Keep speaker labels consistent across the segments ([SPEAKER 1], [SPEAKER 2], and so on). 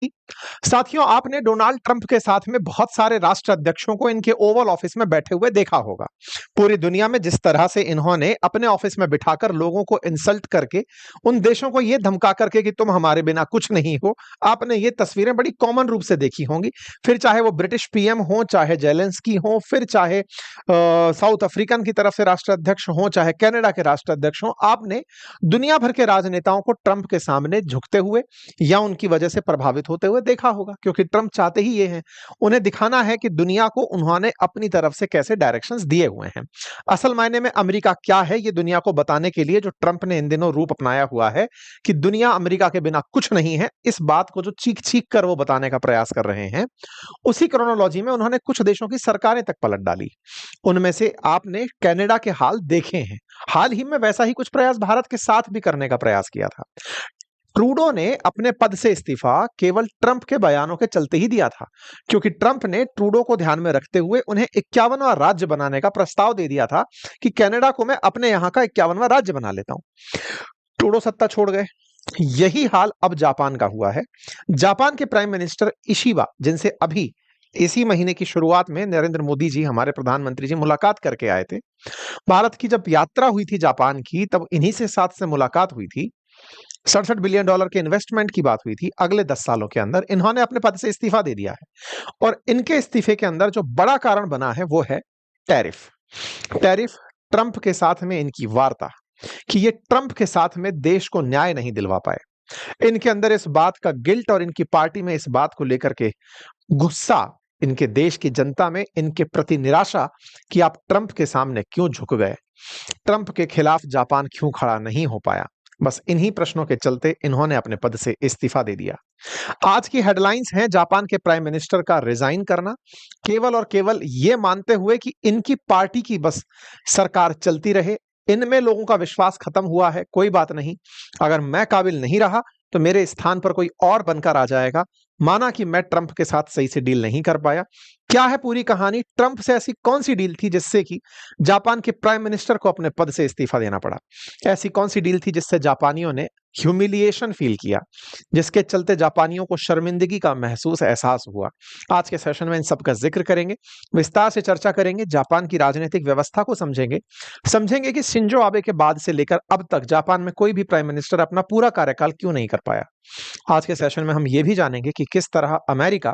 [SPEAKER 1] साथियों, आपने Donald Trump के साथ में बहुत सारे राष्ट्र अध्यक्षों को इनके ओवल ऑफिस में बैठे हुए देखा होगा। पूरी दुनिया में जिस तरह से इन्होंने अपने ऑफिस में बिठाकर लोगों को इंसल्ट करके, उन देशों को यह धमका करके कि तुम हमारे बिना कुछ नहीं हो, आपने ये तस्वीरें बड़ी कॉमन रूप से देखी होंगी। फिर चाहे वो ब्रिटिश पीएम हो, चाहे जेलेंस्की हो, फिर चाहे साउथ अफ्रीकन की तरफ से राष्ट्राध्यक्ष हो, चाहे कनाडा के राष्ट्राध्यक्ष हो, आपने दुनिया भर के राजनेताओं को ट्रंप के सामने झुकते हुए या उनकी वजह से प्रभावित होते हुए देखा होगा, क्योंकि ट्रंप चाहते ही ये हैं। उन्हें दिखाना है कि दुनिया को उन्होंने अपनी तरफ से कैसे डायरेक्शंस दिए हुए हैं। असल मायने में अमेरिका क्या है, ये दुनिया को बताने के लिए जो ट्रंप ने इन दिनों रूप अपनाया हुआ है कि दुनिया अमेरिका के बिना कुछ नहीं है, इस बात को जो चीख चीख कर वो बताने का प्रयास कर रहे हैं, उसी क्रोनोलॉजी में उन्होंने कुछ देशों की सरकारें तक पलट डाली। उनमें से आपने कनाडा के हाल देखे हैं। हाल ही में वैसा ही कुछ प्रयास भारत के साथ भी करने का प्रयास किया था। ट्रूडो ने अपने पद से इस्तीफा केवल ट्रंप के बयानों के चलते ही दिया था, क्योंकि ट्रंप ने ट्रूडो को ध्यान में रखते हुए उन्हें 51वां राज्य बनाने का प्रस्ताव दे दिया था कि कनाडा को मैं अपने यहां का 51वां राज्य बना लेता हूं। ट्रूडो सत्ता छोड़ गए। यही हाल अब जापान का हुआ है। जापान के प्राइम मिनिस्टर इशिबा, जिनसे अभी इसी महीने की शुरुआत में नरेंद्र मोदी जी, हमारे प्रधानमंत्री जी, मुलाकात करके आए थे। भारत की जब यात्रा हुई थी जापान की, तब इन्हीं से साथ से मुलाकात हुई थी। $67 बिलियन के इन्वेस्टमेंट की बात हुई थी। अगले 10 सालों के अंदर इन्होंने अपने पद से इस्तीफा दे दिया है, और इनके इस्तीफे के अंदर जो बड़ा कारण बना है वो है टैरिफ। टैरिफ, ट्रंप के साथ में इनकी वार्ता कि ये ट्रंप के साथ में देश को न्याय नहीं दिलवा पाए। इनके अंदर इस बात का गिल्ट और इनकी पार्टी में इस बात को लेकर के गुस्सा, इनके देश की जनता में इनके प्रति निराशा कि आप ट्रंप के सामने क्यों झुक गए, ट्रंप के खिलाफ जापान क्यों खड़ा नहीं हो पाया। बस इन्हीं प्रश्नों के चलते इन्होंने अपने पद से इस्तीफा दे दिया। आज की हेडलाइंस हैं जापान के प्राइम मिनिस्टर का रिजाइन करना, केवल और केवल यह मानते हुए कि इनकी पार्टी की बस सरकार चलती रहे। इनमें लोगों का विश्वास खत्म हुआ है, कोई बात नहीं, अगर मैं काबिल नहीं रहा तो मेरे स्थान पर कोई और बनकर आ जाएगा। माना कि मैं ट्रंप के साथ सही से डील नहीं कर पाया। क्या है पूरी कहानी, ट्रंप से ऐसी कौन सी डील थी जिससे कि जापान के प्राइम मिनिस्टर को अपने पद से इस्तीफा देना पड़ा? ऐसी कौन सी डील थी जिससे जापानियों ने ह्यूमिलिएशन फील किया, जिसके चलते जापानियों को शर्मिंदगी का एहसास हुआ? आज के सेशन में इन सब का जिक्र करेंगे, विस्तार से चर्चा करेंगे, जापान की राजनीतिक व्यवस्था को समझेंगे, समझेंगे कि शिंजो आबे के बाद से लेकर अब तक जापान में कोई भी प्राइम मिनिस्टर अपना पूरा कार्यकाल क्यों नहीं कर पाया। आज के सेशन में हम यह भी जानेंगे कि किस तरह अमेरिका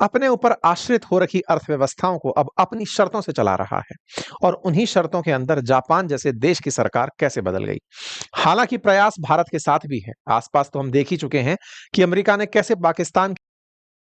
[SPEAKER 1] अपने ऊपर आश्रित हो रखी अर्थव्यवस्थाओं को अब अपनी शर्तों से चला रहा है, और उन्हीं शर्तों के अंदर जापान जैसे देश की सरकार कैसे बदल गई। हालांकि प्रयास भारत के साथ भी है। आसपास तो हम देख ही चुके हैं कि अमेरिका ने कैसे पाकिस्तान